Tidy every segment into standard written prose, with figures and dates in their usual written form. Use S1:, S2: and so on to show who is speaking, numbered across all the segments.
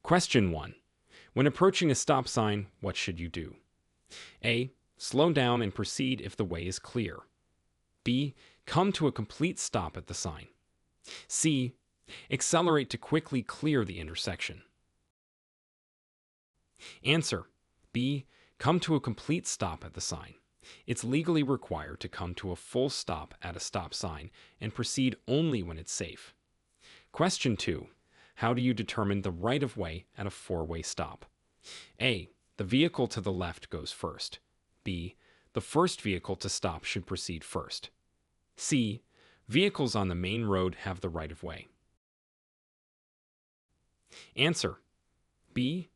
S1: Question 1. When approaching a stop sign, what should you do? A. Slow down and proceed if the way is clear. B. Come to a complete stop at the sign. C. Accelerate to quickly clear the intersection. Answer. B. Come to a complete stop at the sign. It's legally required to come to a full stop at a stop sign and proceed only when it's safe. Question 2. How do you determine the right-of-way at a four-way stop? A. The vehicle to the left goes first. B. The first vehicle to stop should proceed first. C. Vehicles on the main road have the right-of-way. Answer. B.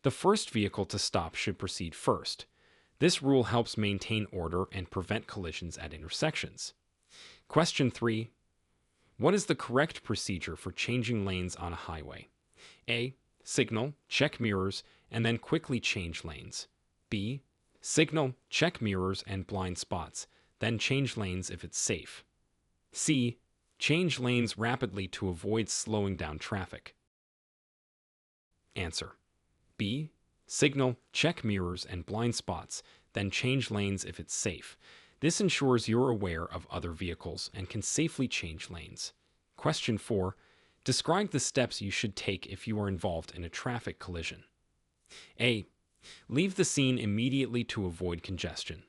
S1: The first vehicle to stop should proceed first. This rule helps maintain order and prevent collisions at intersections. Question 3. What is the correct procedure for changing lanes on a highway? A. Signal, check mirrors, and then quickly change lanes. B. Signal, check mirrors and blind spots, then change lanes if it's safe. C. Change lanes rapidly to avoid slowing down traffic. Answer. B. Signal, check mirrors and blind spots, then change lanes if it's safe. This ensures you're aware of other vehicles and can safely change lanes. Question 4. Describe the steps you should take if you are involved in a traffic collision. A. Leave the scene immediately to avoid congestion.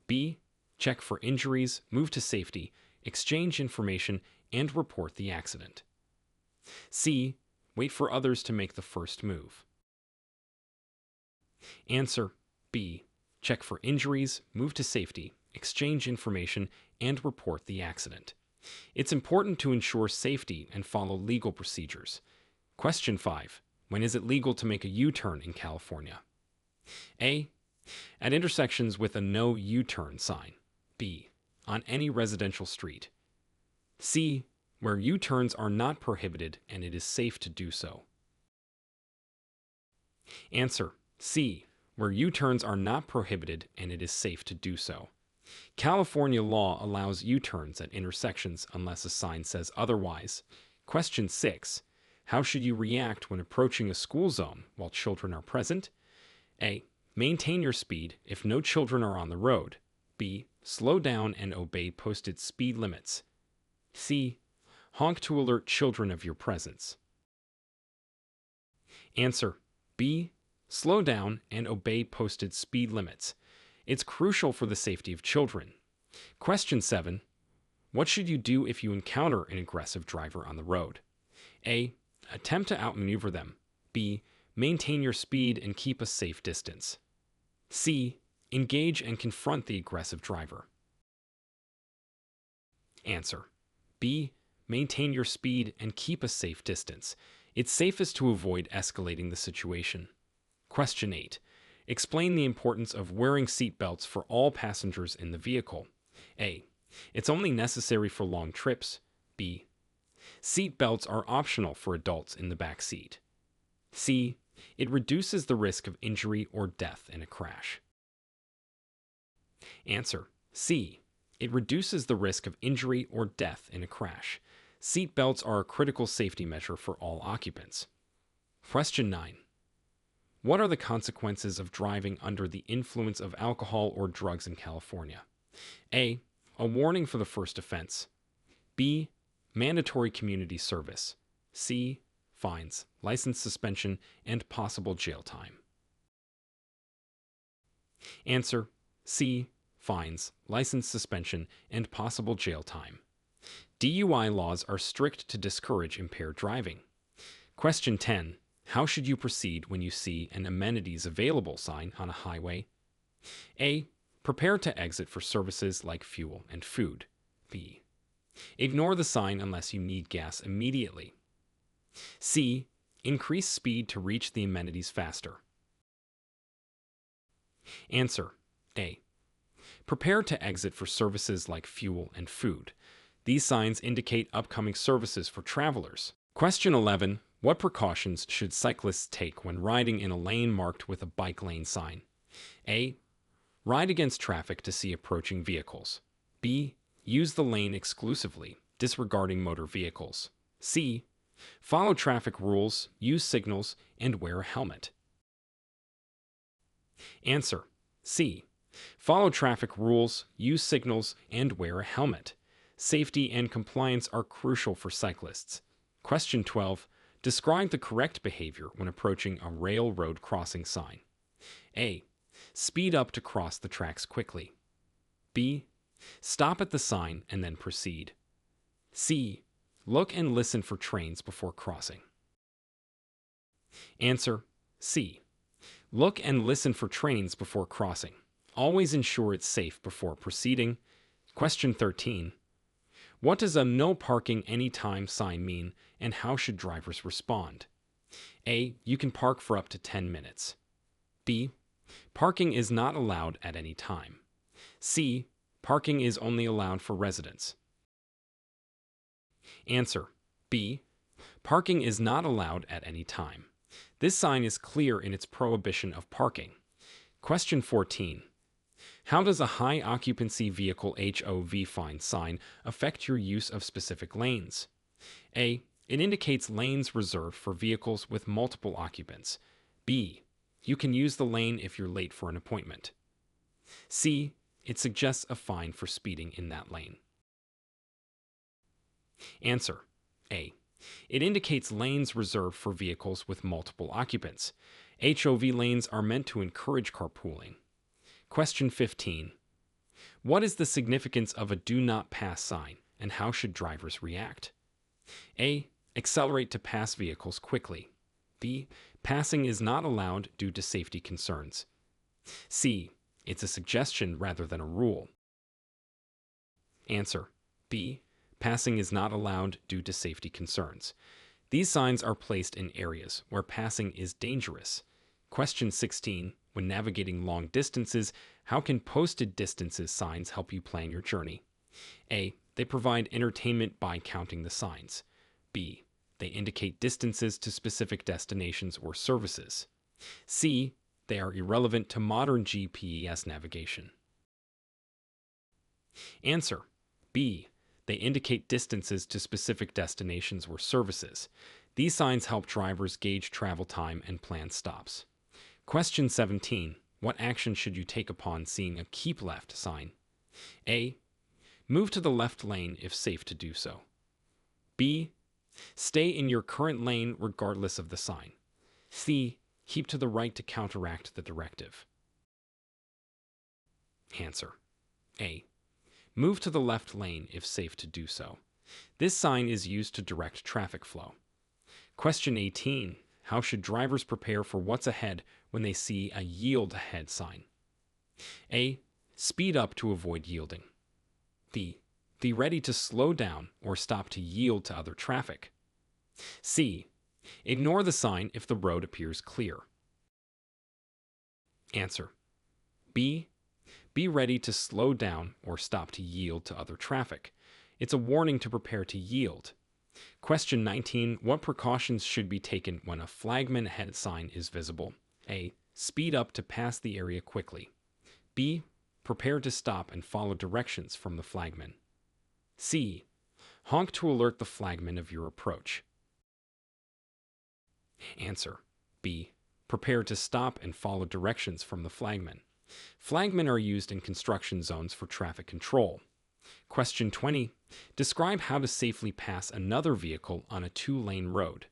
S1: B. Check for injuries, move to safety, exchange information, and report the accident. C. Wait for others to make the first move. Answer. B. Check for injuries, move to safety, exchange information, and report the accident. It's important to ensure safety and follow legal procedures. Question 5. When is it legal to make a U-turn in California? A. At intersections with a no U-turn sign. B. On any residential street. C. Where U-turns are not prohibited and it is safe to do so. Answer. C. Where U-turns are not prohibited and it is safe to do so. California law allows U-turns at intersections unless a sign says otherwise. Question 6. How should you react when approaching a school zone while children are present? A. Maintain your speed if no children are on the road. B. Slow down and obey posted speed limits. C. Honk to alert children of your presence. Answer. B. Slow down and obey posted speed limits. It's crucial for the safety of children. Question 7. What should you do if you encounter an aggressive driver on the road? A. Attempt to outmaneuver them. B. Maintain your speed and keep a safe distance. C. Engage and confront the aggressive driver. Answer. B. Maintain your speed and keep a safe distance. It's safest to avoid escalating the situation. Question 8. Explain the importance of wearing seat belts for all passengers in the vehicle. A. It's only necessary for long trips. B. Seat belts are optional for adults in the back seat. C. It reduces the risk of injury or death in a crash. Answer. C. It reduces the risk of injury or death in a crash. Seat belts are a critical safety measure for all occupants. Question 9. What are the consequences of driving under the influence of alcohol or drugs in California? A. A warning for the first offense. B. Mandatory community service. C. Fines, license suspension, and possible jail time. Answer. C. Fines, license suspension, and possible jail time. DUI laws are strict to discourage impaired driving. Question 10. How should you proceed when you see an amenities available sign on a highway? A. Prepare to exit for services like fuel and food. B. Ignore the sign unless you need gas immediately. C. Increase speed to reach the amenities faster. Answer. A. Prepare to exit for services like fuel and food. These signs indicate upcoming services for travelers. Question 11. What precautions should cyclists take when riding in a lane marked with a bike lane sign? A. Ride against traffic to see approaching vehicles. B. Use the lane exclusively, disregarding motor vehicles. C. Follow traffic rules, use signals, and wear a helmet. Answer: C. Follow traffic rules, use signals, and wear a helmet. Safety and compliance are crucial for cyclists. Question 12. Describe the correct behavior when approaching a railroad crossing sign. A. Speed up to cross the tracks quickly. B. Stop at the sign and then proceed. C. Look and listen for trains before crossing. Answer: C. Look and listen for trains before crossing. Always ensure it's safe before proceeding. Question 13. What does a no parking anytime sign mean, and how should drivers respond? A. You can park for up to 10 minutes. B. Parking is not allowed at any time. C. Parking is only allowed for residents. Answer: B. Parking is not allowed at any time. This sign is clear in its prohibition of parking. Question 14. How does a high occupancy vehicle HOV fine sign affect your use of specific lanes? A. It indicates lanes reserved for vehicles with multiple occupants. B. You can use the lane if you're late for an appointment. C. It suggests a fine for speeding in that lane. Answer: A. It indicates lanes reserved for vehicles with multiple occupants. HOV lanes are meant to encourage carpooling. Question 15. What is the significance of a do not pass sign, and how should drivers react? A. Accelerate to pass vehicles quickly. B. Passing is not allowed due to safety concerns. C. It's a suggestion rather than a rule. Answer: B. Passing is not allowed due to safety concerns. These signs are placed in areas where passing is dangerous. Question 16. When navigating long distances, how can posted distances signs help you plan your journey? A. They provide entertainment by counting the signs. B. They indicate distances to specific destinations or services. C. They are irrelevant to modern GPS navigation. Answer: B. They indicate distances to specific destinations or services. These signs help drivers gauge travel time and plan stops. Question 17. What action should you take upon seeing a keep left sign? A. Move to the left lane if safe to do so. B. Stay in your current lane regardless of the sign. C. Keep to the right to counteract the directive. Answer: A. Move to the left lane if safe to do so. This sign is used to direct traffic flow. Question 18. How should drivers prepare for what's ahead when they see a yield ahead sign? A. Speed up to avoid yielding. B. Be ready to slow down or stop to yield to other traffic. C. Ignore the sign if the road appears clear. Answer: B. Be ready to slow down or stop to yield to other traffic. It's a warning to prepare to yield. Question 19. What precautions should be taken when a flagman ahead sign is visible? A. Speed up to pass the area quickly. B. Prepare to stop and follow directions from the flagman. C. Honk to alert the flagman of your approach. Answer: B. Prepare to stop and follow directions from the flagman. Flagmen are used in construction zones for traffic control. Question 20. Describe how to safely pass another vehicle on a two-lane road.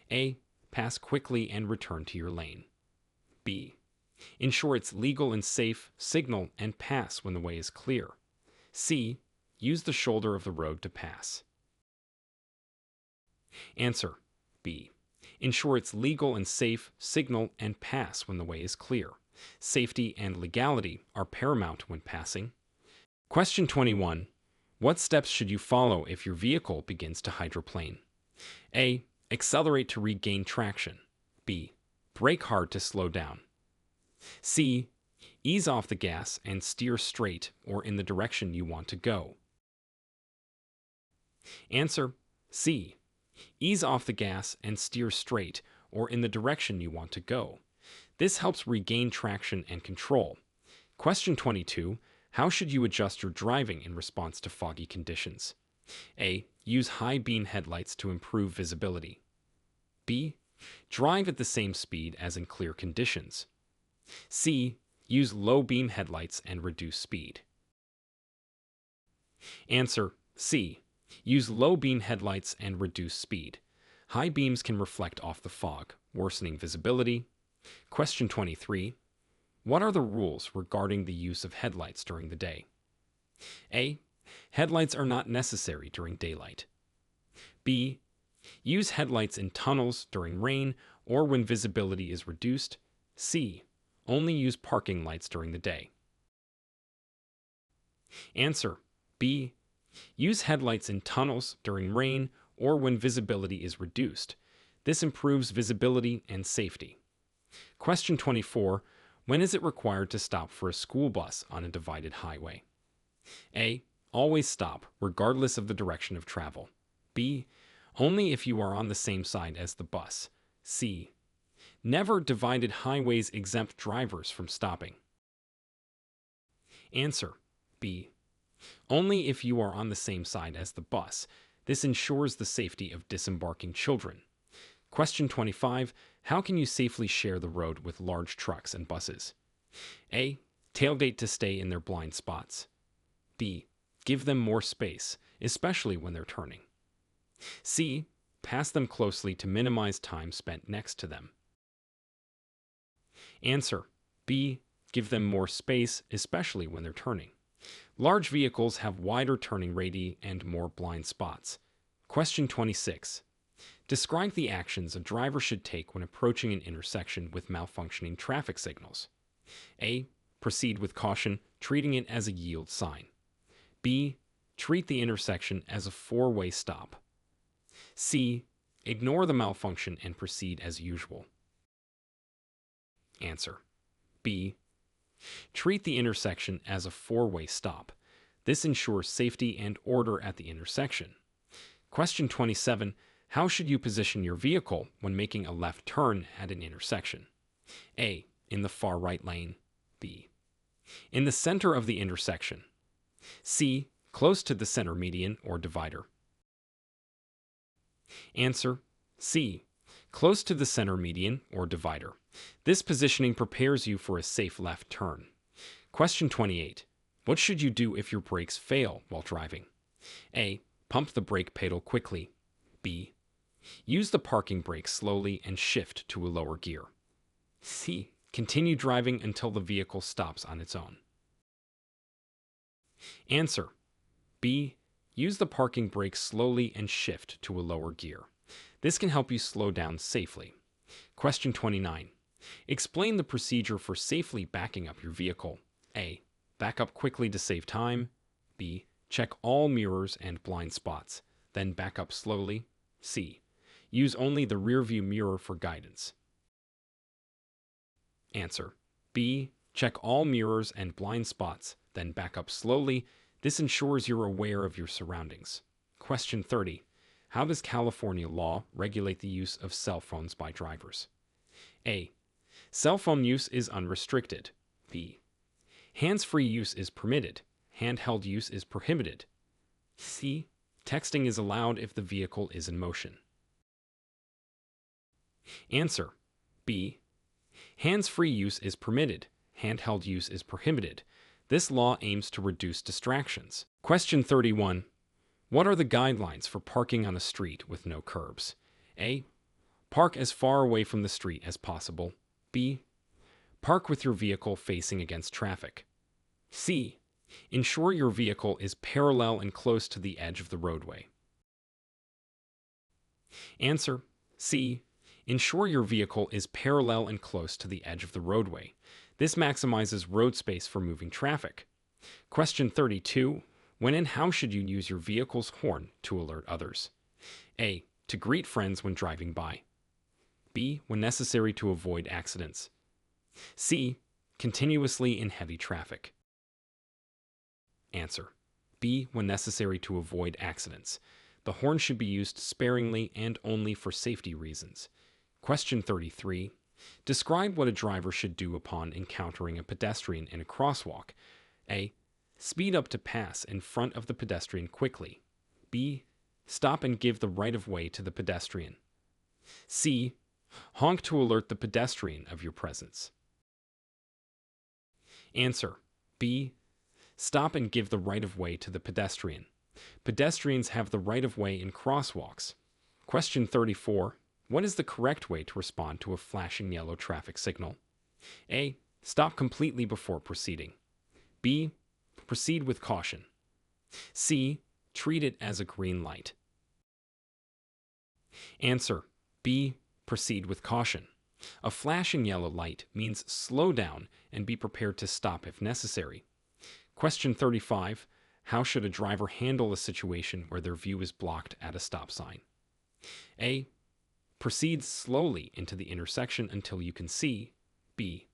S1: A. Pass quickly and return to your lane. B. Ensure it's legal and safe, signal, and pass when the way is clear. C. Use the shoulder of the road to pass. Answer: B. Ensure it's legal and safe, signal, and pass when the way is clear. Safety and legality are paramount when passing. Question 21. What steps should you follow if your vehicle begins to hydroplane? A. Accelerate to regain traction. B. Brake hard to slow down. C. Ease off the gas and steer straight or in the direction you want to go. Answer: C. Ease off the gas and steer straight or in the direction you want to go. This helps regain traction and control. Question 22. How should you adjust your driving in response to foggy conditions? A. Use high beam headlights to improve visibility. B. Drive at the same speed as in clear conditions. C. Use low beam headlights and reduce speed. Answer: C. Use low beam headlights and reduce speed. High beams can reflect off the fog, worsening visibility. Question 23. What are the rules regarding the use of headlights during the day? A. Headlights are not necessary during daylight. B. Use headlights in tunnels during rain or when visibility is reduced. C. Only use parking lights during the day. Answer: B. Use headlights in tunnels during rain or when visibility is reduced. This improves visibility and safety. Question 24. When is it required to stop for a school bus on a divided highway? A. Always stop, regardless of the direction of travel. B. Only if you are on the same side as the bus. C. Never divided highways exempt drivers from stopping. Answer: B. Only if you are on the same side as the bus. This ensures the safety of disembarking children. Question 25. How can you safely share the road with large trucks and buses? A. Tailgate to stay in their blind spots. B. Give them more space, especially when they're turning. C. Pass them closely to minimize time spent next to them. Answer: B. Give them more space, especially when they're turning. Large vehicles have wider turning radii and more blind spots. Question 26. Describe the actions a driver should take when approaching an intersection with malfunctioning traffic signals. A. Proceed with caution, treating it as a yield sign. B. Treat the intersection as a four-way stop. C. Ignore the malfunction and proceed as usual. Answer: B. Treat the intersection as a four-way stop. This ensures safety and order at the intersection. Question 27. How should you position your vehicle when making a left turn at an intersection? A. In the far right lane. B. In the center of the intersection. C. Close to the center median or divider. Answer: C. Close to the center median or divider. This positioning prepares you for a safe left turn. Question 28. What should you do if your brakes fail while driving? A. Pump the brake pedal quickly. B. Use the parking brake slowly and shift to a lower gear. C. Continue driving until the vehicle stops on its own. Answer: B. Use the parking brake slowly and shift to a lower gear. This can help you slow down safely. Question 29. Explain the procedure for safely backing up your vehicle. A. Back up quickly to save time. B. Check all mirrors and blind spots, then back up slowly. C. Use only the rearview mirror for guidance. Answer: B. Check all mirrors and blind spots, then back up slowly. This ensures you're aware of your surroundings. Question 30. How does California law regulate the use of cell phones by drivers? A. Cell phone use is unrestricted. B. Hands-free use is permitted. Handheld use is prohibited. C. Texting is allowed if the vehicle is in motion. Answer: B. Hands-free use is permitted. Handheld use is prohibited. This law aims to reduce distractions. Question 31. What are the guidelines for parking on a street with no curbs? A. Park as far away from the street as possible. B. Park with your vehicle facing against traffic. C. Ensure your vehicle is parallel and close to the edge of the roadway. Answer: C. Ensure your vehicle is parallel and close to the edge of the roadway. This maximizes road space for moving traffic. Question 32. When and how should you use your vehicle's horn to alert others? A. To greet friends when driving by. B. When necessary to avoid accidents. C. Continuously in heavy traffic. Answer: B. When necessary to avoid accidents. The horn should be used sparingly and only for safety reasons. Question 33. Describe what a driver should do upon encountering a pedestrian in a crosswalk. A. Speed up to pass in front of the pedestrian quickly. B. Stop and give the right-of-way to the pedestrian. C. Honk to alert the pedestrian of your presence. Answer: B. Stop and give the right-of-way to the pedestrian. Pedestrians have the right-of-way in crosswalks. Question 34. What is the correct way to respond to a flashing yellow traffic signal? A. Stop completely before proceeding. B. Proceed with caution. C. Treat it as a green light. Answer: B. Proceed with caution. A flashing yellow light means slow down and be prepared to stop if necessary. Question 35. How should a driver handle a situation where their view is blocked at a stop sign? A. Proceed slowly into the intersection until you can see. B.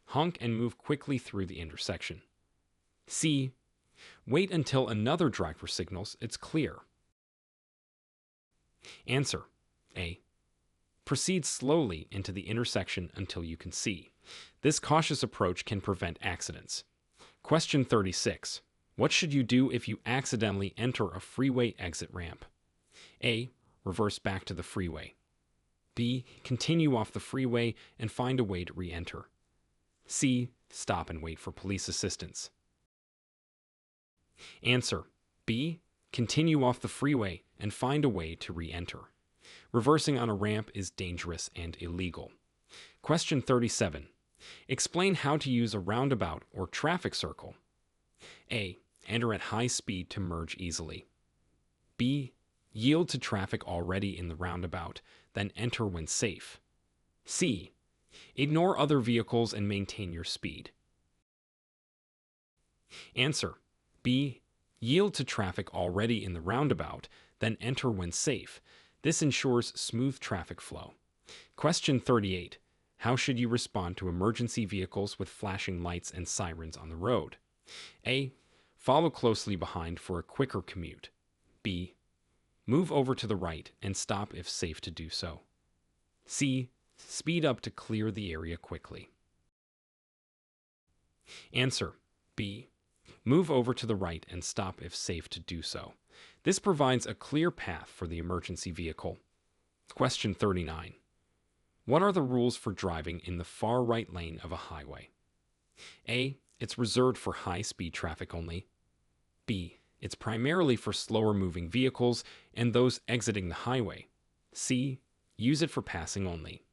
S1: Honk and move quickly through the intersection. C. Wait until another driver signals it's clear. Answer: A. Proceed slowly into the intersection until you can see. This cautious approach can prevent accidents. Question 36. What should you do if you accidentally enter a freeway exit ramp? A. Reverse back to the freeway. B. Continue off the freeway and find a way to re-enter. C. Stop and wait for police assistance. Answer: B. Continue off the freeway and find a way to re-enter. Reversing on a ramp is dangerous and illegal. Question 37. Explain how to use a roundabout or traffic circle. A. Enter at high speed to merge easily. B. Yield to traffic already in the roundabout, then enter when safe. C. Ignore other vehicles and maintain your speed. Answer: B. Yield to traffic already in the roundabout, then enter when safe. This ensures smooth traffic flow. Question 38. How should you respond to emergency vehicles with flashing lights and sirens on the road? A. Follow closely behind for a quicker commute. B. Move over to the right and stop if safe to do so. C. Speed up to clear the area quickly. Answer: B. Move over to the right and stop if safe to do so. This provides a clear path for the emergency vehicle. Question 39. What are the rules for driving in the far right lane of a highway? A. It's reserved for high-speed traffic only. B. It's primarily for slower-moving vehicles and those exiting the highway. C. Use it for passing only.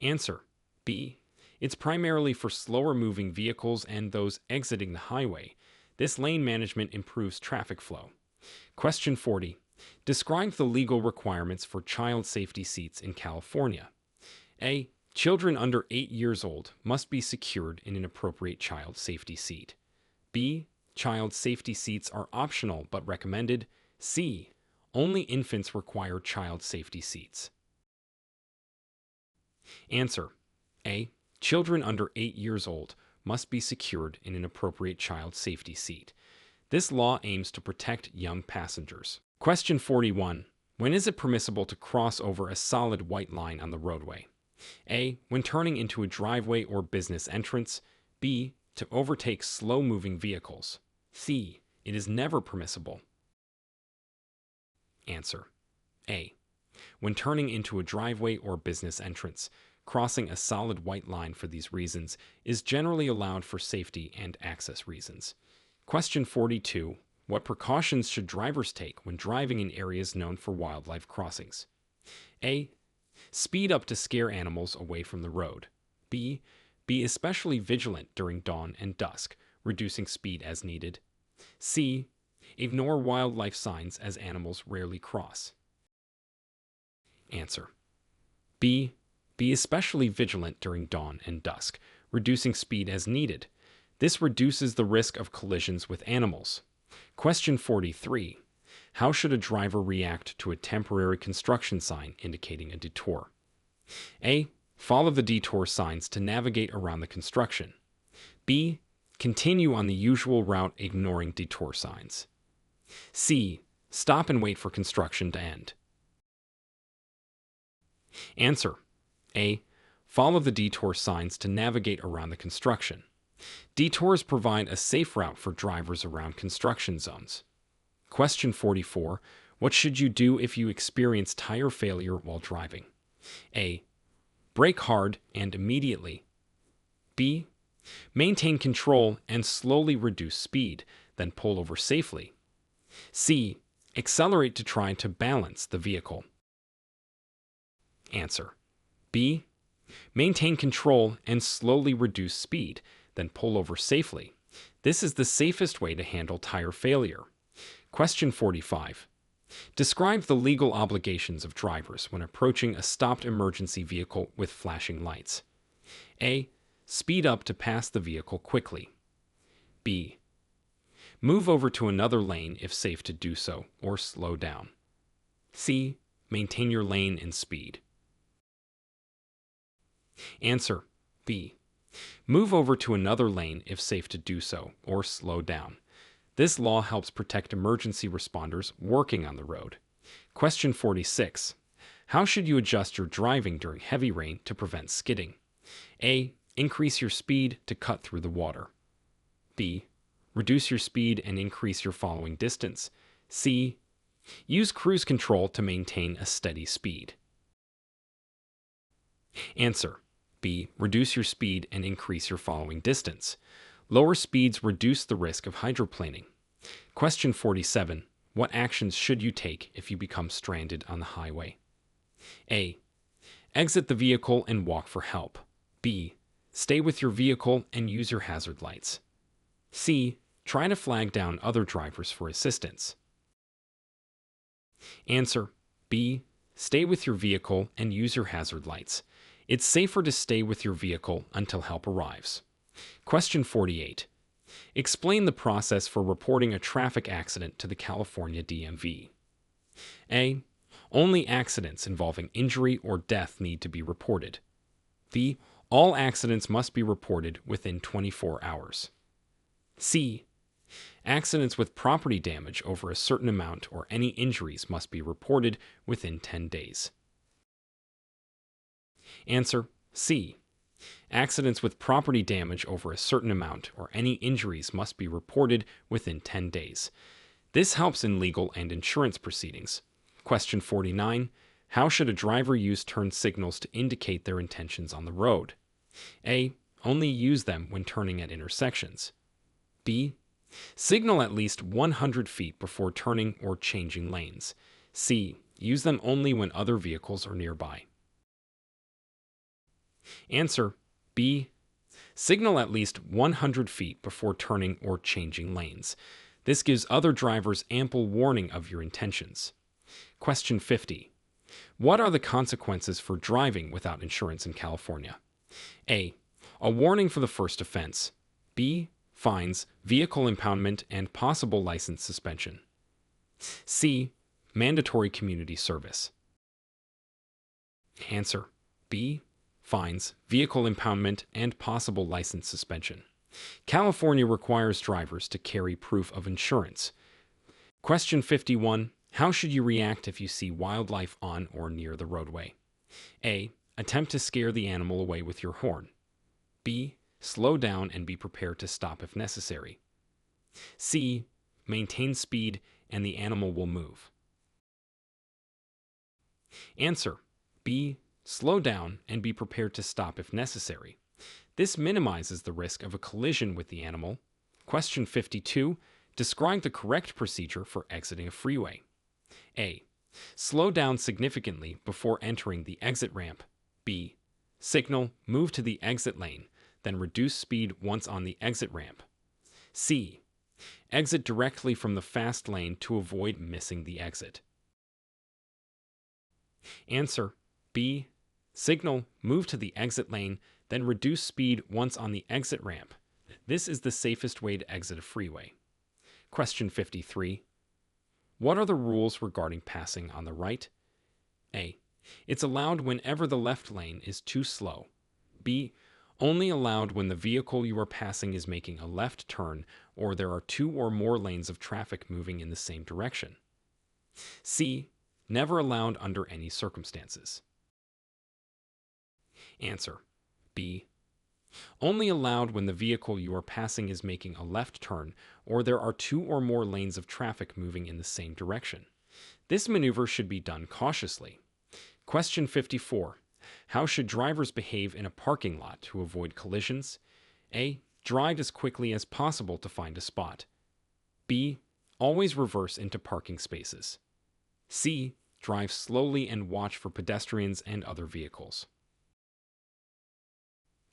S1: Answer: B. It's primarily for slower-moving vehicles and those exiting the highway. This lane management improves traffic flow. Question 40. Describe the legal requirements for child safety seats in California. A. Children under 8 years old must be secured in an appropriate child safety seat. B. Child safety seats are optional but recommended. C. Only infants require child safety seats. Answer: A. Children under 8 years old must be secured in an appropriate child safety seat. This law aims to protect young passengers. Question 41. When is it permissible to cross over a solid white line on the roadway? A. When turning into a driveway or business entrance. B. To overtake slow-moving vehicles. C. It is never permissible. Answer: A. When turning into a driveway or business entrance. Crossing a solid white line for these reasons is generally allowed for safety and access reasons. Question 42. What precautions should drivers take when driving in areas known for wildlife crossings? A. Speed up to scare animals away from the road. B. Be especially vigilant during dawn and dusk, reducing speed as needed. C. Ignore wildlife signs as animals rarely cross. Answer: B. Be especially vigilant during dawn and dusk, reducing speed as needed. This reduces the risk of collisions with animals. Question 43. How should a driver react to a temporary construction sign indicating a detour? A. Follow the detour signs to navigate around the construction. B. Continue on the usual route ignoring detour signs. C. Stop and wait for construction to end. Answer: A. Follow the detour signs to navigate around the construction. Detours provide a safe route for drivers around construction zones. Question 44. What should you do if you experience tire failure while driving? A. Brake hard and immediately. B. Maintain control and slowly reduce speed, then pull over safely. C. Accelerate to try to balance the vehicle. Answer. B. Maintain control and slowly reduce speed, then pull over safely. This is the safest way to handle tire failure. Question 45. Describe the legal obligations of drivers when approaching a stopped emergency vehicle with flashing lights. A. Speed up to pass the vehicle quickly. B. Move over to another lane if safe to do so, or slow down. C. Maintain your lane and speed. Answer. B. Move over to another lane if safe to do so, or slow down. This law helps protect emergency responders working on the road. Question 46. How should you adjust your driving during heavy rain to prevent skidding? A. Increase your speed to cut through the water. B. Reduce your speed and increase your following distance. C. Use cruise control to maintain a steady speed. Answer. B. Reduce your speed and increase your following distance. Lower speeds reduce the risk of hydroplaning. Question 47. What actions should you take if you become stranded on the highway? A. Exit the vehicle and walk for help. B. Stay with your vehicle and use your hazard lights. C. Try to flag down other drivers for assistance. Answer. B. Stay with your vehicle and use your hazard lights. It's safer to stay with your vehicle until help arrives. Question 48. Explain the process for reporting a traffic accident to the California DMV. A. Only accidents involving injury or death need to be reported. B. All accidents must be reported within 24 hours. C. Accidents with property damage over a certain amount or any injuries must be reported within 10 days. Answer. C. Accidents with property damage over a certain amount or any injuries must be reported within 10 days. This helps in legal and insurance proceedings. Question 49. How should a driver use turn signals to indicate their intentions on the road? A. Only use them when turning at intersections. B. Signal at least 100 feet before turning or changing lanes. C. Use them only when other vehicles are nearby. Answer. B. Signal at least 100 feet before turning or changing lanes. This gives other drivers ample warning of your intentions. Question 50. What are the consequences for driving without insurance in California? A. A warning for the first offense. B. Fines, vehicle impoundment, and possible license suspension. C. Mandatory community service. Answer. B. Fines, vehicle impoundment, and possible license suspension. California requires drivers to carry proof of insurance. Question 51. How should you react if you see wildlife on or near the roadway? A. Attempt to scare the animal away with your horn. B. Slow down and be prepared to stop if necessary. C. Maintain speed and the animal will move. Answer. B. Slow down and be prepared to stop if necessary. This minimizes the risk of a collision with the animal. Question 52. Describe the correct procedure for exiting a freeway. A. Slow down significantly before entering the exit ramp. B. Signal, move to the exit lane, then reduce speed once on the exit ramp. C. Exit directly from the fast lane to avoid missing the exit. Answer. B. Signal, move to the exit lane, then reduce speed once on the exit ramp. This is the safest way to exit a freeway. Question 53. What are the rules regarding passing on the right? A. It's allowed whenever the left lane is too slow. B. Only allowed when the vehicle you are passing is making a left turn or there are two or more lanes of traffic moving in the same direction. C. Never allowed under any circumstances. Answer. B. Only allowed when the vehicle you are passing is making a left turn or there are two or more lanes of traffic moving in the same direction. This maneuver should be done cautiously. Question 54. How should drivers behave in a parking lot to avoid collisions? A. Drive as quickly as possible to find a spot. B. Always reverse into parking spaces. C. Drive slowly and watch for pedestrians and other vehicles.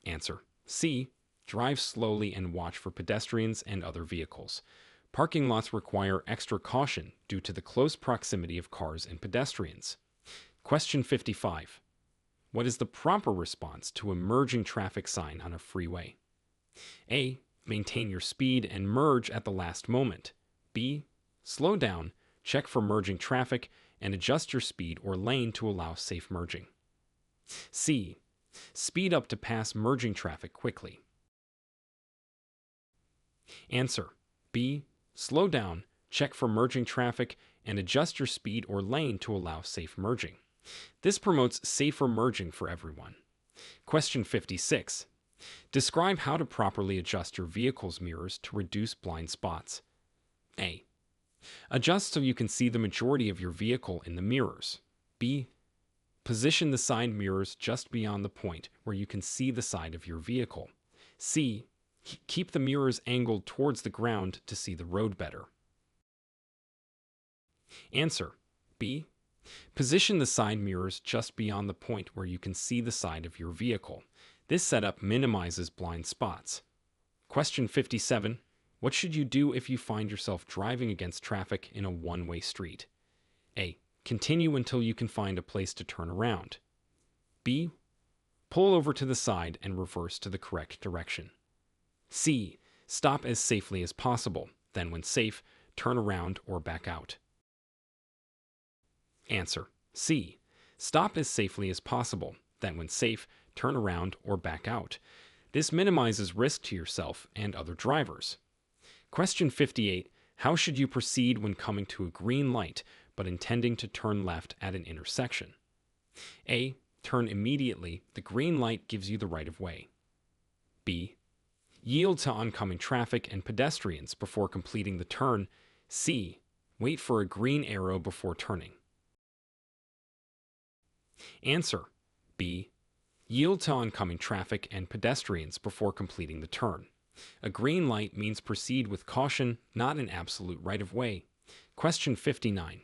S1: Answer. C. Drive slowly and watch for pedestrians and other vehicles. Parking lots require extra caution due to the close proximity of cars and pedestrians. Question 55. What is the proper response to a merging traffic sign on a freeway? A. Maintain your speed and merge at the last moment. B. Slow down, check for merging traffic, and adjust your speed or lane to allow safe merging. C. Speed up to pass merging traffic quickly. Answer. B. Slow down, check for merging traffic, and adjust your speed or lane to allow safe merging. This promotes safer merging for everyone. Question 56. Describe how to properly adjust your vehicle's mirrors to reduce blind spots. A. Adjust so you can see the majority of your vehicle in the mirrors. B. Position the side mirrors just beyond the point where you can see the side of your vehicle. C. Keep the mirrors angled towards the ground to see the road better. Answer. B. Position the side mirrors just beyond the point where you can see the side of your vehicle. This setup minimizes blind spots. Question 57. What should you do if you find yourself driving against traffic in a one-way street? A. Continue until you can find a place to turn around. B. Pull over to the side and reverse to the correct direction. C. Stop as safely as possible. Then, when safe, turn around or back out. Answer. C. Stop as safely as possible. Then, when safe, turn around or back out. This minimizes risk to yourself and other drivers. Question 58. How should you proceed when coming to a green light but intending to turn left at an intersection? A. Turn immediately. The green light gives you the right of way. B. Yield to oncoming traffic and pedestrians before completing the turn. C. Wait for a green arrow before turning. Answer. B. Yield to oncoming traffic and pedestrians before completing the turn. A green light means proceed with caution, not an absolute right of way. Question 59.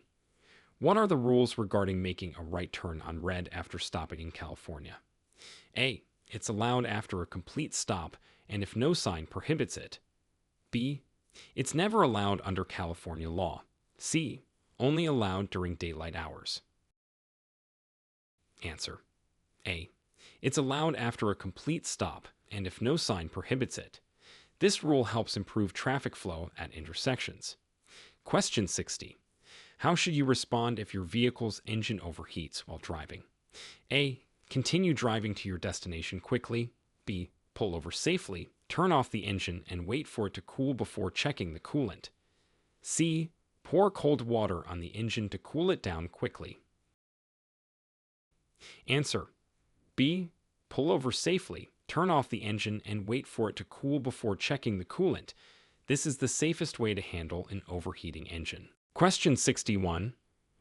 S1: What are the rules regarding making a right turn on red after stopping in California? A. It's allowed after a complete stop and if no sign prohibits it. B. It's never allowed under California law. C. Only allowed during daylight hours. Answer. A. It's allowed after a complete stop and if no sign prohibits it. This rule helps improve traffic flow at intersections. Question 60. How should you respond if your vehicle's engine overheats while driving? A. Continue driving to your destination quickly. B. Pull over safely, turn off the engine, and wait for it to cool before checking the coolant. C. Pour cold water on the engine to cool it down quickly. Answer. B. Pull over safely, turn off the engine, and wait for it to cool before checking the coolant. This is the safest way to handle an overheating engine. Question 61.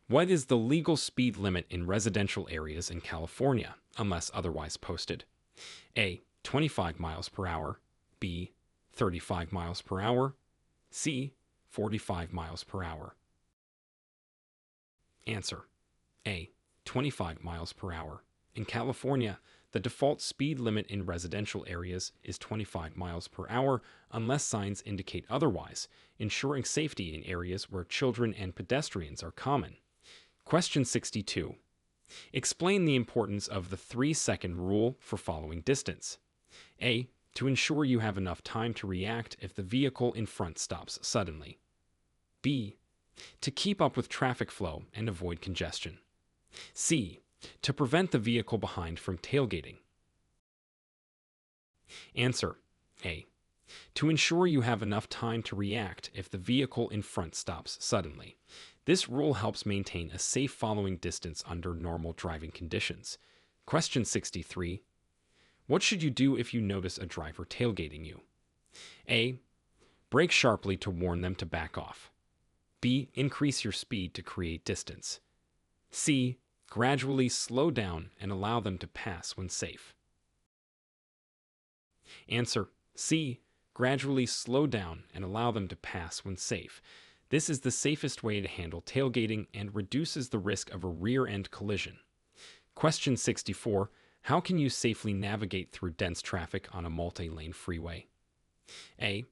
S1: What is the legal speed limit in residential areas in California, unless otherwise posted? A. 25 miles per hour. B. 35 miles per hour. C. 45 miles per hour. Answer. A. 25 miles per hour. In California, the default speed limit in residential areas is 25 miles per hour unless signs indicate otherwise, ensuring safety in areas where children and pedestrians are common. Question 62. Explain the importance of the 3-second rule for following distance. A. To ensure you have enough time to react if the vehicle in front stops suddenly. B. To keep up with traffic flow and avoid congestion. C. To prevent the vehicle behind from tailgating. Answer. A. To ensure you have enough time to react if the vehicle in front stops suddenly. This rule helps maintain a safe following distance under normal driving conditions. Question 63. What should you do if you notice a driver tailgating you? A. Brake sharply to warn them to back off. B. Increase your speed to create distance. C. Gradually slow down and allow them to pass when safe. Answer: C. Gradually slow down and allow them to pass when safe. This is the safest way to handle tailgating and reduces the risk of a rear-end collision. Question 64. How can you safely navigate through dense traffic on a multi-lane freeway? A.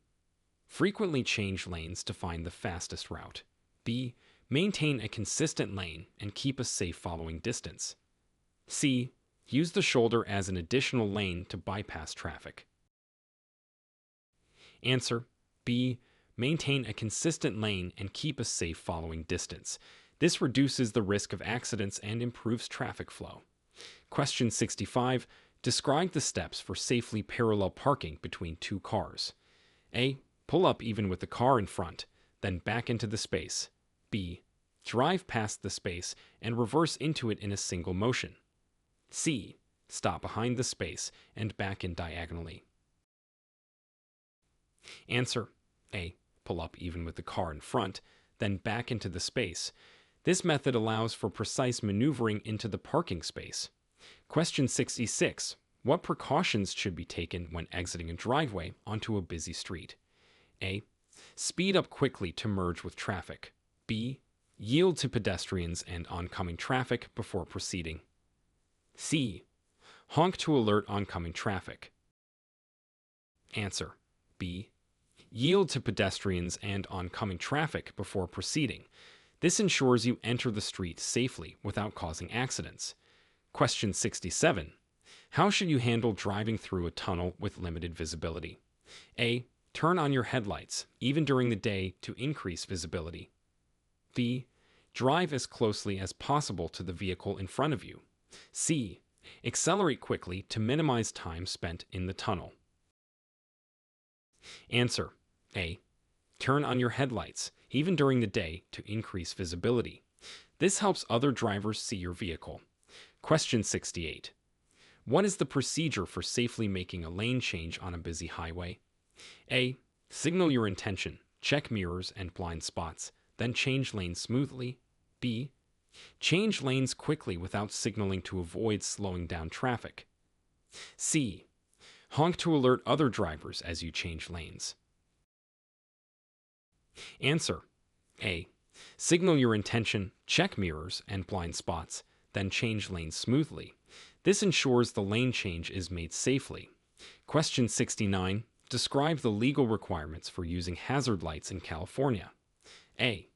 S1: Frequently change lanes to find the fastest route. B. Maintain a consistent lane and keep a safe following distance. C. Use the shoulder as an additional lane to bypass traffic. Answer: B. Maintain a consistent lane and keep a safe following distance. This reduces the risk of accidents and improves traffic flow. Question 65. Describe the steps for safely parallel parking between two cars. A. Pull up even with the car in front, then back into the space. B. Drive past the space and reverse into it in a single motion. C. Stop behind the space and back in diagonally. Answer: A. Pull up even with the car in front, then back into the space. This method allows for precise maneuvering into the parking space. Question 66. What precautions should be taken when exiting a driveway onto a busy street? A. Speed up quickly to merge with traffic. B. Yield to pedestrians and oncoming traffic before proceeding. C. Honk to alert oncoming traffic. Answer: B. Yield to pedestrians and oncoming traffic before proceeding. This ensures you enter the street safely without causing accidents. Question 67. How should you handle driving through a tunnel with limited visibility? A. Turn on your headlights, even during the day, to increase visibility. B. Drive as closely as possible to the vehicle in front of you. C. Accelerate quickly to minimize time spent in the tunnel. Answer: A. Turn on your headlights, even during the day, to increase visibility. This helps other drivers see your vehicle. Question 68. What is the procedure for safely making a lane change on a busy highway? A. Signal your intention, check mirrors and blind spots, then change lanes smoothly. B. Change lanes quickly without signaling to avoid slowing down traffic. C. Honk to alert other drivers as you change lanes. Answer: A. Signal your intention, check mirrors and blind spots, then change lanes smoothly. This ensures the lane change is made safely. Question 69. Describe the legal requirements for using hazard lights in California. A.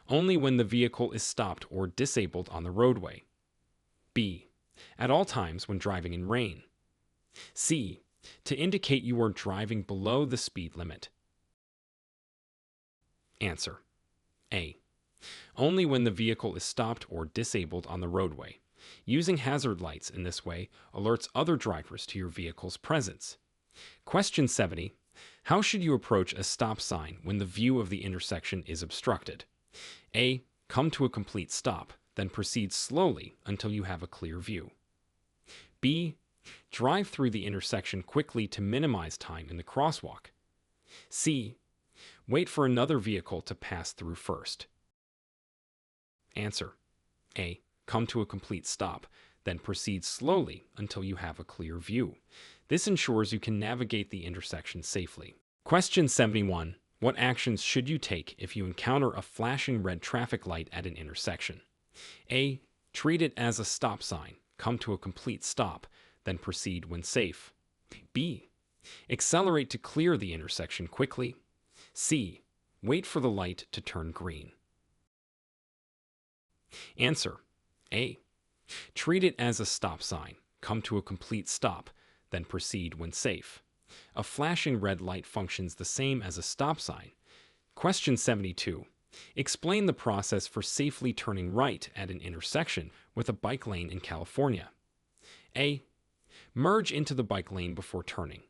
S1: Only when the vehicle is stopped or disabled on the roadway. B. At all times when driving in rain. C. To indicate you are driving below the speed limit. Answer: A. Only when the vehicle is stopped or disabled on the roadway. Using hazard lights in this way alerts other drivers to your vehicle's presence. Question 70. How should you approach a stop sign when the view of the intersection is obstructed? A. Come to a complete stop, then proceed slowly until you have a clear view. B. Drive through the intersection quickly to minimize time in the crosswalk. C. Wait for another vehicle to pass through first. Answer: A. Come to a complete stop, then proceed slowly until you have a clear view. This ensures you can navigate the intersection safely. Question 71. What actions should you take if you encounter a flashing red traffic light at an intersection? A. Treat it as a stop sign. Come to a complete stop, then proceed when safe. B. Accelerate to clear the intersection quickly. C. Wait for the light to turn green. Answer: A. Treat it as a stop sign. Come to a complete stop, then proceed when safe. A flashing red light functions the same as a stop sign. Question 72. Explain the process for safely turning right at an intersection with a bike lane in California. A. Merge into the bike lane before turning.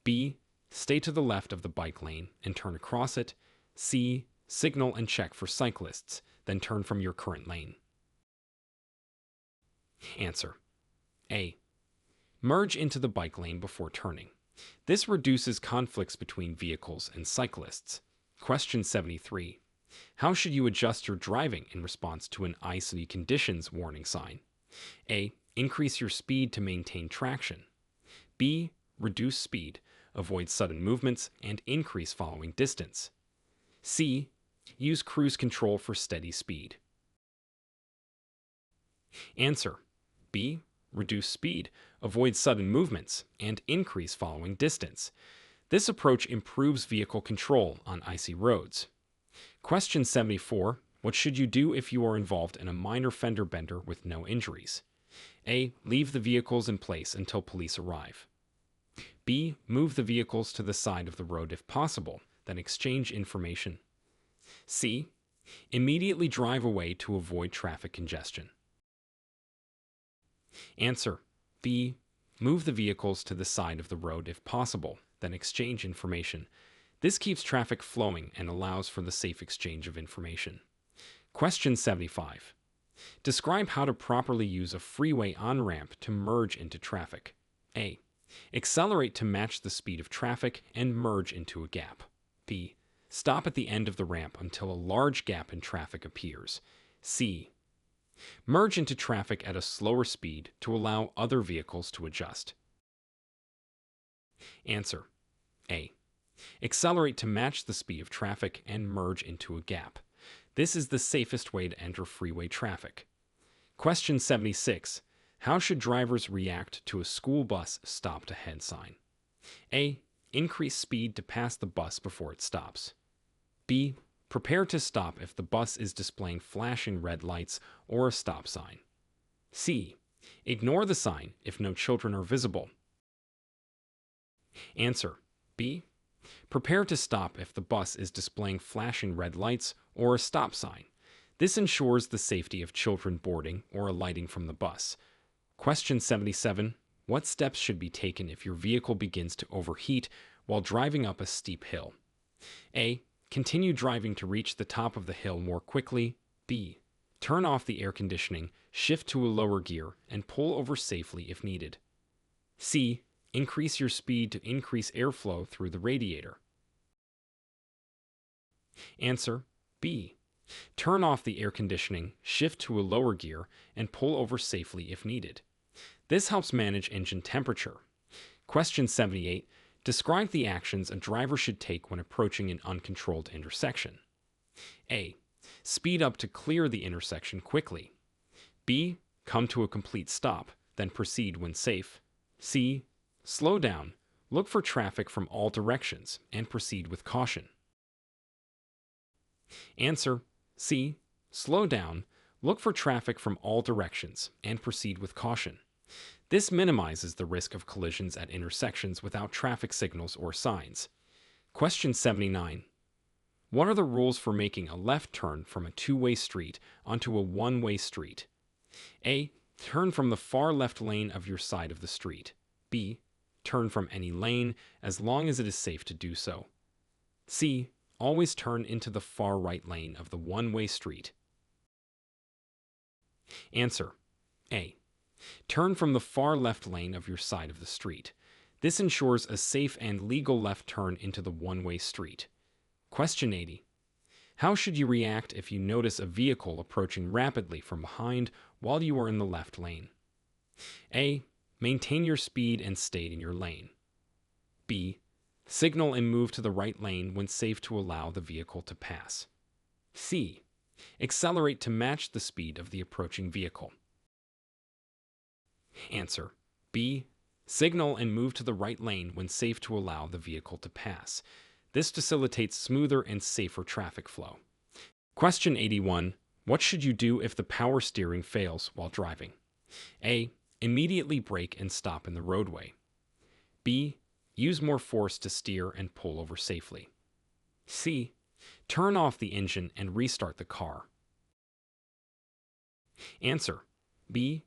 S1: B. Stay to the left of the bike lane and turn across it. C. Signal and check for cyclists, then turn from your current lane. Answer: A. Merge into the bike lane before turning. This reduces conflicts between vehicles and cyclists. Question 73. How should you adjust your driving in response to an icy conditions warning sign? A. Increase your speed to maintain traction. B. Reduce speed, avoid sudden movements, and increase following distance. C. Use cruise control for steady speed. Answer. B. Reduce speed, avoid sudden movements, and increase following distance. This approach improves vehicle control on icy roads. Question 74. What should you do if you are involved in a minor fender bender with no injuries? A. Leave the vehicles in place until police arrive. B. Move the vehicles to the side of the road if possible, then exchange information. C. Immediately drive away to avoid traffic congestion. Answer. B. Move the vehicles to the side of the road if possible, then exchange information. This keeps traffic flowing and allows for the safe exchange of information. Question 75. Describe how to properly use a freeway on-ramp to merge into traffic. A. Accelerate to match the speed of traffic and merge into a gap. B. Stop at the end of the ramp until a large gap in traffic appears. C. Merge into traffic at a slower speed to allow other vehicles to adjust. Answer. A. Accelerate to match the speed of traffic and merge into a gap. This is the safest way to enter freeway traffic. Question 76. How should drivers react to a school bus stopped ahead sign? A. Increase speed to pass the bus before it stops. B. Prepare to stop if the bus is displaying flashing red lights or a stop sign. C. Ignore the sign if no children are visible. Answer. B. Prepare to stop if the bus is displaying flashing red lights or a stop sign. This ensures the safety of children boarding or alighting from the bus. Question 77. What steps should be taken if your vehicle begins to overheat while driving up a steep hill? A. Continue driving to reach the top of the hill more quickly. B. Turn off the air conditioning, shift to a lower gear, and pull over safely if needed. C. Increase your speed to increase airflow through the radiator. Answer. B. Turn off the air conditioning, shift to a lower gear, and pull over safely if needed. This helps manage engine temperature. Question 78. Describe the actions a driver should take when approaching an uncontrolled intersection. A. Speed up to clear the intersection quickly. B. Come to a complete stop, then proceed when safe. C. Slow down, look for traffic from all directions, and proceed with caution. Answer. C. Slow down, look for traffic from all directions, and proceed with caution. This minimizes the risk of collisions at intersections without traffic signals or signs. Question 79. What are the rules for making a left turn from a two-way street onto a one-way street? A. Turn from the far left lane of your side of the street. B. Turn from any lane as long as it is safe to do so. C. Always turn into the far right lane of the one-way street. Answer. A. Turn from the far left lane of your side of the street. This ensures a safe and legal left turn into the one-way street. Question 80. How should you react if you notice a vehicle approaching rapidly from behind while you are in the left lane? A. Maintain your speed and stay in your lane. B. Signal and move to the right lane when safe to allow the vehicle to pass. C. Accelerate to match the speed of the approaching vehicle. Answer. B. Signal and move to the right lane when safe to allow the vehicle to pass. This facilitates smoother and safer traffic flow. Question 81. What should you do if the power steering fails while driving? A. Immediately brake and stop in the roadway. B. Use more force to steer and pull over safely. C. Turn off the engine and restart the car. Answer. B.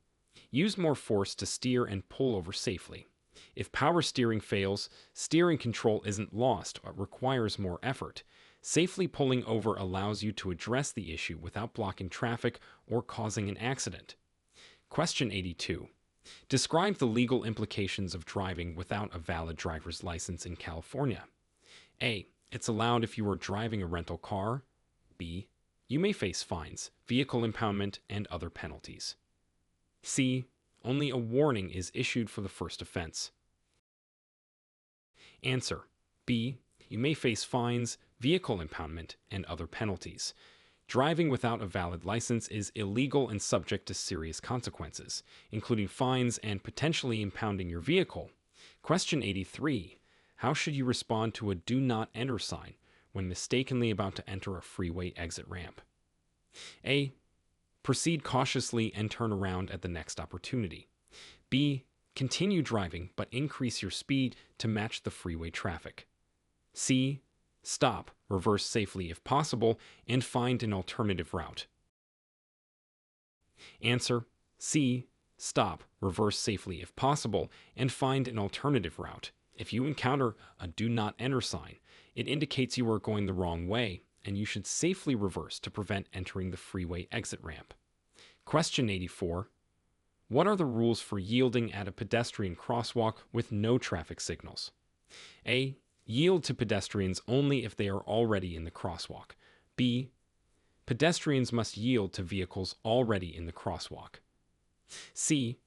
S1: Use more force to steer and pull over safely. If power steering fails, steering control isn't lost but requires more effort. Safely pulling over allows you to address the issue without blocking traffic or causing an accident. Question 82. Describe the legal implications of driving without a valid driver's license in California. A. It's allowed if you are driving a rental car. B. You may face fines, vehicle impoundment, and other penalties. C. Only a warning is issued for the first offense. Answer. B. You may face fines, vehicle impoundment, and other penalties. Driving without a valid license is illegal and subject to serious consequences, including fines and potentially impounding your vehicle. Question 83. How should you respond to a do not enter sign when mistakenly about to enter a freeway exit ramp? A. Proceed cautiously and turn around at the next opportunity. B. Continue driving but increase your speed to match the freeway traffic. C. Stop, reverse safely if possible, and find an alternative route. Answer. C. Stop, reverse safely if possible, and find an alternative route. If you encounter a do not enter sign, it indicates you are going the wrong way, and you should safely reverse to prevent entering the freeway exit ramp. Question 84. What are the rules for yielding at a pedestrian crosswalk with no traffic signals? A. Yield to pedestrians only if they are already in the crosswalk. B. Pedestrians must yield to vehicles already in the crosswalk. C.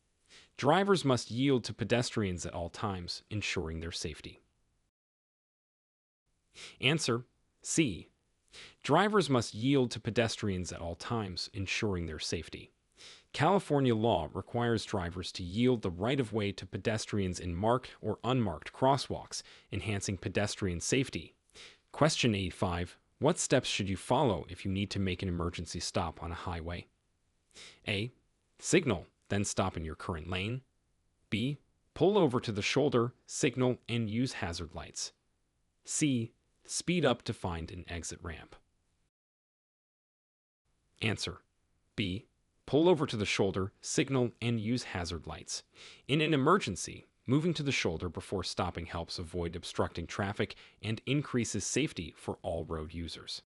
S1: Drivers must yield to pedestrians at all times, ensuring their safety. Answer. C. Drivers must yield to pedestrians at all times, ensuring their safety. California law requires drivers to yield the right-of-way to pedestrians in marked or unmarked crosswalks, enhancing pedestrian safety. Question 85. What steps should you follow if you need to make an emergency stop on a highway? A. Signal, then stop in your current lane. B. Pull over to the shoulder, signal, and use hazard lights. C. Speed up to find an exit ramp. Answer. B. Pull over to the shoulder, signal, and use hazard lights. In an emergency, moving to the shoulder before stopping helps avoid obstructing traffic and increases safety for all road users.